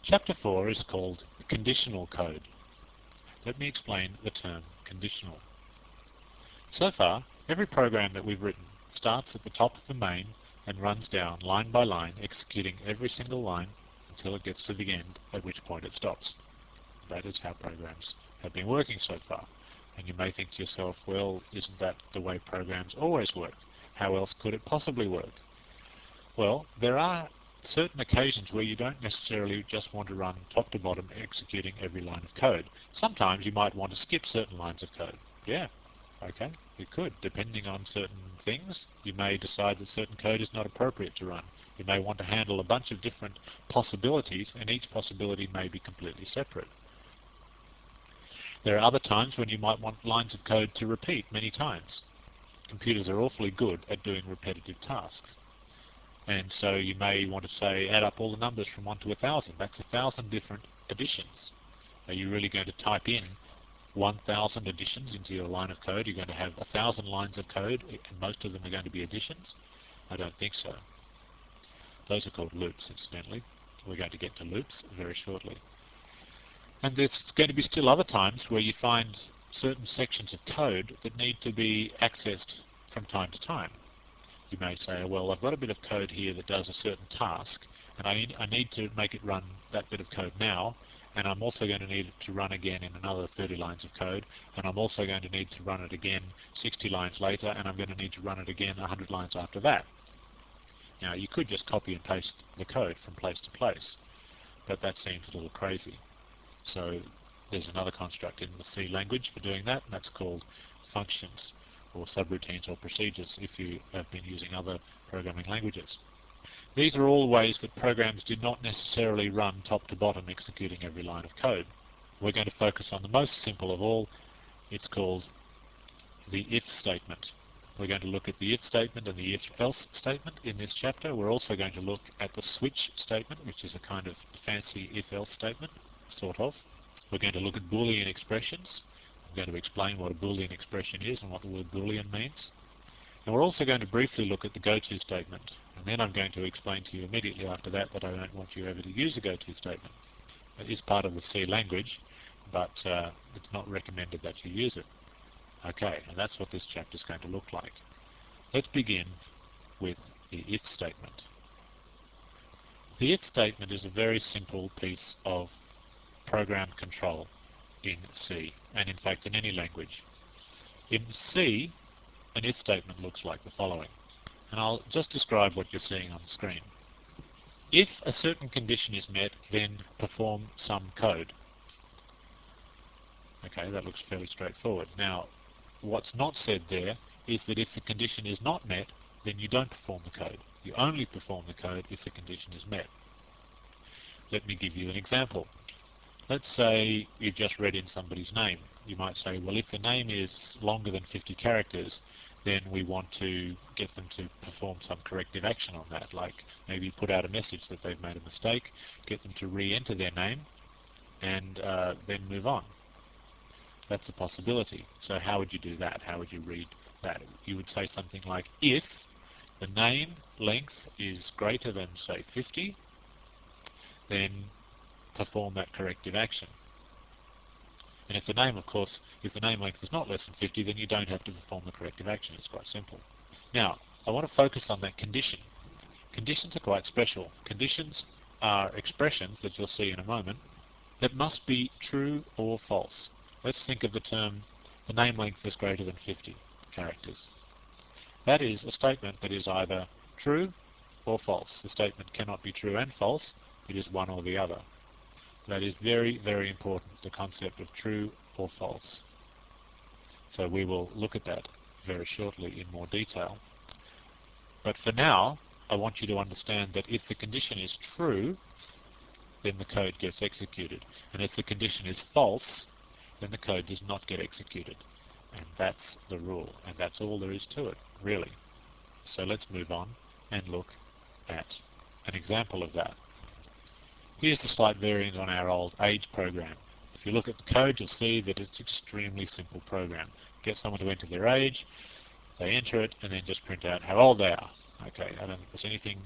Chapter 4 is called Conditional Code. Let me explain the term conditional. So far, every program that we've written starts at the top of the main and runs down line by line, executing every single line until it gets to the end, at which point it stops. That is how programs have been working so far. And you may think to yourself, well, isn't that the way programs always work? How else could it possibly work? Well, there are certain occasions where you don't necessarily just want to run top to bottom executing every line of code. Sometimes you might want to skip certain lines of code. Yeah, okay, you could. Depending on certain things, you may decide that certain code is not appropriate to run. You may want to handle a bunch of different possibilities, and each possibility may be completely separate. There are other times when you might want lines of code to repeat many times. Computers are awfully good at doing repetitive tasks. And so you may want to say, add up all the numbers from 1 to 1,000. That's 1,000 different additions. Are you really going to type in 1,000 additions into your line of code? You're going to have 1,000 lines of code, and most of them are going to be additions? I don't think so. Those are called loops, incidentally. We're going to get to loops very shortly. And there's going to be still other times where you find certain sections of code that need to be accessed from time to time. You may say, well, I've got a bit of code here that does a certain task, and I need to make it run that bit of code now, and I'm also going to need it to run again in another 30 lines of code, and I'm also going to need to run it again 60 lines later, and I'm going to need to run it again 100 lines after that. Now, you could just copy and paste the code from place to place, but that seems a little crazy. So there's another construct in the C language for doing that, and that's called functions, or subroutines or procedures if you have been using other programming languages. These are all ways that programs do not necessarily run top to bottom executing every line of code. We're going to focus on the most simple of all. It's called the if statement. We're going to look at the if statement and the if-else statement in this chapter. We're also going to look at the switch statement, which is a kind of fancy if-else statement, sort of. We're going to look at Boolean expressions. I'm going to explain what a Boolean expression is and what the word Boolean means. And we're also going to briefly look at the goto statement. And then I'm going to explain to you immediately after that that I don't want you ever to use a goto statement. It is part of the C language, but it's not recommended that you use it. Okay, and that's what this chapter is going to look like. Let's begin with the if statement. The if statement is a very simple piece of program control in C, and in fact in any language. In C, an if statement looks like the following, and I'll just describe what you're seeing on the screen. If a certain condition is met, then perform some code. Okay, that looks fairly straightforward. Now, what's not said there is that if the condition is not met, then you don't perform the code. You only perform the code if the condition is met. Let me give you an example. Let's say you've just read in somebody's name. You might say, well, if the name is longer than 50 characters, then we want to get them to perform some corrective action on that, like maybe put out a message that they've made a mistake, get them to re-enter their name, and then move on. That's a possibility. So how would you do that? How would you read that? You would say something like, if the name length is greater than, say, 50, then perform that corrective action. And if the name, of course, if the name length is not less than 50, then you don't have to perform the corrective action. It's quite simple. Now, I want to focus on that condition. Conditions are quite special. Conditions are expressions that you'll see in a moment that must be true or false. Let's think of the term, the name length is greater than 50 characters. That is a statement that is either true or false. The statement cannot be true and false. It is one or the other. That is very, very important, the concept of true or false. So we will look at that very shortly in more detail. But for now, I want you to understand that if the condition is true, then the code gets executed. And if the condition is false, then the code does not get executed. And that's the rule, and that's all there is to it, really. So let's move on and look at an example of that. Here's a slight variant on our old age program. If you look at the code, you'll see that it's an extremely simple program. Get someone to enter their age, they enter it, and then just print out how old they are. Okay, I don't think there's anything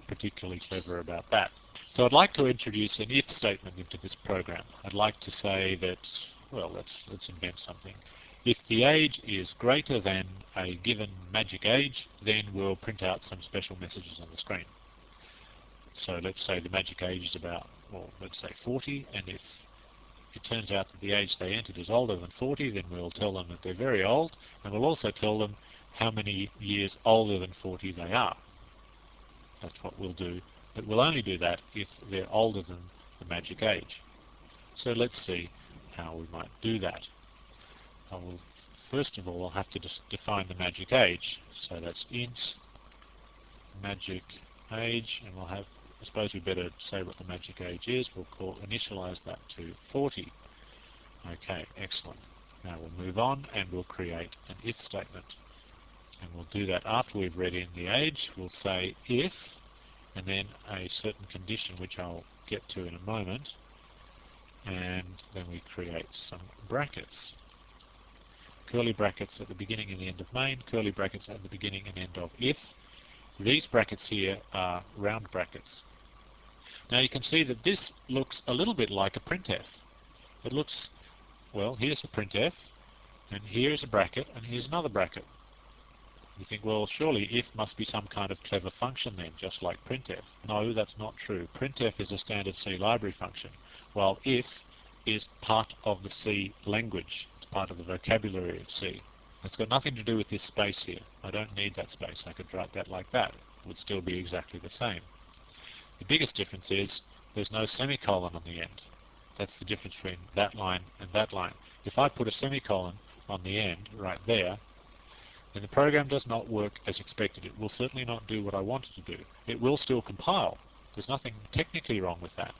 particularly clever about that. So I'd like to introduce an if statement into this program. I'd like to say that, well, let's invent something. If the age is greater than a given magic age, then we'll print out some special messages on the screen. So let's say the magic age is about, well, let's say 40, and if it turns out that the age they entered is older than 40, then we'll tell them that they're very old, and we'll also tell them how many years older than 40 they are. That's what we'll do, but we'll only do that if they're older than the magic age. So let's see how we might do that. First of all, I'll have to define the magic age. So that's int magic age, and we'll have, I suppose we better say what the magic age is. We'll initialize that to 40. Okay, excellent. Now we'll move on and we'll create an if statement. And we'll do that after we've read in the age. We'll say if, and then a certain condition which I'll get to in a moment, and then we create some brackets. Curly brackets at the beginning and the end of main, curly brackets at the beginning and end of if. These brackets here are round brackets. Now you can see that this looks a little bit like a printf. It looks, well, here's the printf, and here's a bracket, and here's another bracket. You think, well, surely if must be some kind of clever function then, just like printf. No, that's not true. Printf is a standard C library function, while if is part of the C language. It's part of the vocabulary of C. It's got nothing to do with this space here. I don't need that space. I could write that like that. It would still be exactly the same. The biggest difference is there's no semicolon on the end. That's the difference between that line and that line. If I put a semicolon on the end, right there, then the program does not work as expected. It will certainly not do what I want it to do. It will still compile. There's nothing technically wrong with that,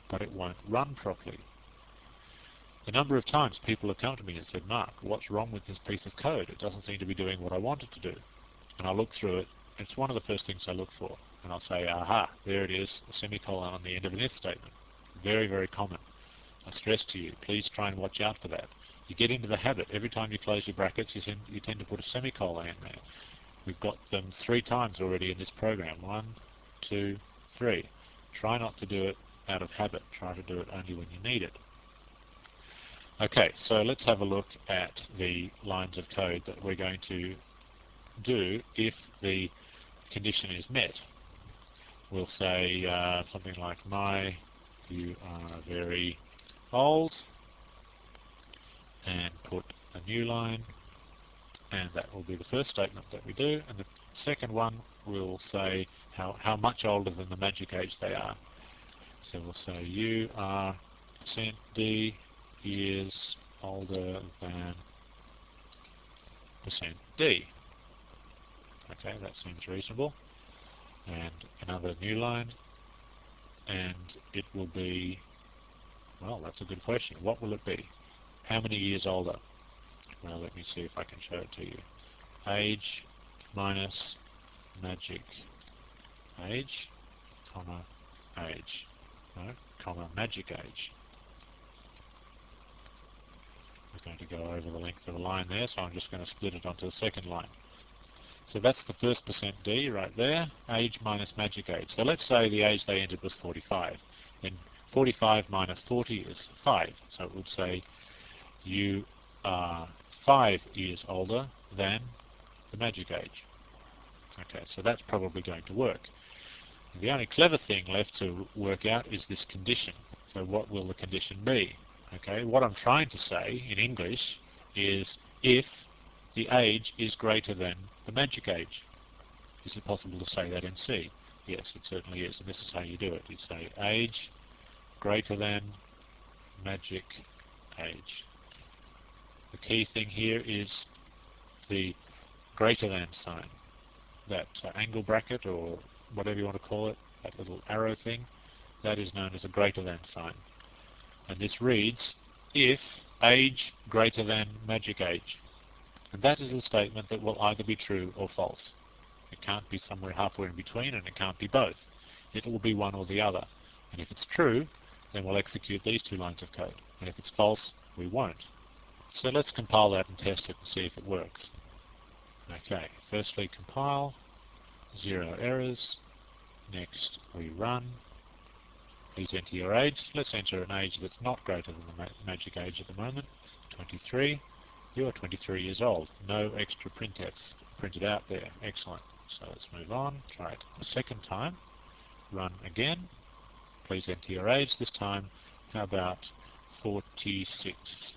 but it won't run properly. The number of times people have come to me and said, Mark, what's wrong with this piece of code? It doesn't seem to be doing what I want it to do. And I'll look through it. It's one of the first things I look for. And I'll say, aha, there it is, a semicolon on the end of an if statement. Very, very common. I stress to you, please try and watch out for that. You get into the habit. Every time you close your brackets, you tend to put a semicolon in there. We've got them 3 times already in this program. 1, 2, 3. Try not to do it out of habit. Try to do it only when you need it. Okay, so let's have a look at the lines of code that we're going to do if the condition is met. We'll say something like, you are very old, and put a new line, and that will be the first statement that we do, and the second one will say how much older than the magic age they are. So we'll say you are %d years older than %d. Okay, that seems reasonable. And another new line, and it will be, well, that's a good question. What will it be? How many years older? Well, let me see if I can show it to you. Age minus magic age, comma, age. No, comma, magic age. We're going to go over the length of the line there, so I'm just going to split it onto the second line. So that's the first %d right there, age minus magic age. So let's say the age they entered was 45. Then 45 minus 40 is 5. So it would say you are 5 years older than the magic age. Okay, so that's probably going to work. The only clever thing left to work out is this condition. So what will the condition be? Okay, what I'm trying to say in English is if the age is greater than the magic age. Is it possible to say that in C? Yes, it certainly is, and this is how you do it. You say age greater than magic age. The key thing here is the greater than sign. That angle bracket, or whatever you want to call it, that little arrow thing, that is known as a greater than sign. And this reads, if age greater than magic age. And that is a statement that will either be true or false. It can't be somewhere halfway in between, and it can't be both. It will be one or the other. And if it's true, then we'll execute these 2 lines of code. And if it's false, we won't. So let's compile that and test it and see if it works. Okay, firstly compile, 0 errors. Next we run. Please enter your age. Let's enter an age that's not greater than the magic age at the moment. 23. You are 23 years old. No extra printfs printed out there. Excellent. So let's move on. Try it a second time. Run again. Please enter your age. This time, how about 46?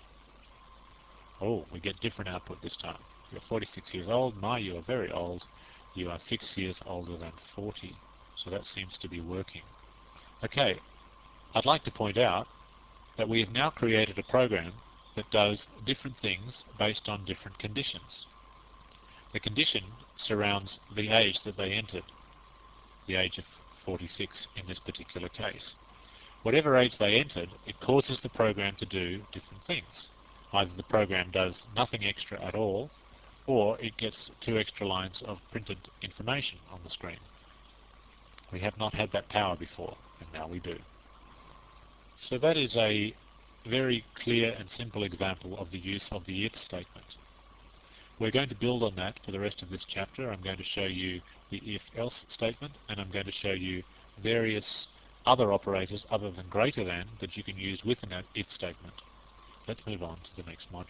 Oh, we get different output this time. You're 46 years old. You are very old. You are 6 years older than 40. So that seems to be working. Okay, I'd like to point out that we have now created a program that does different things based on different conditions. The condition surrounds the age that they entered, the age of 46 in this particular case. Whatever age they entered, it causes the program to do different things. Either the program does nothing extra at all, or it gets 2 extra lines of printed information on the screen. We have not had that power before, and now we do. So that is a very clear and simple example of the use of the if statement. We're going to build on that for the rest of this chapter. I'm going to show you the if-else statement, and I'm going to show you various other operators other than greater than that you can use with an if statement. Let's move on to the next module.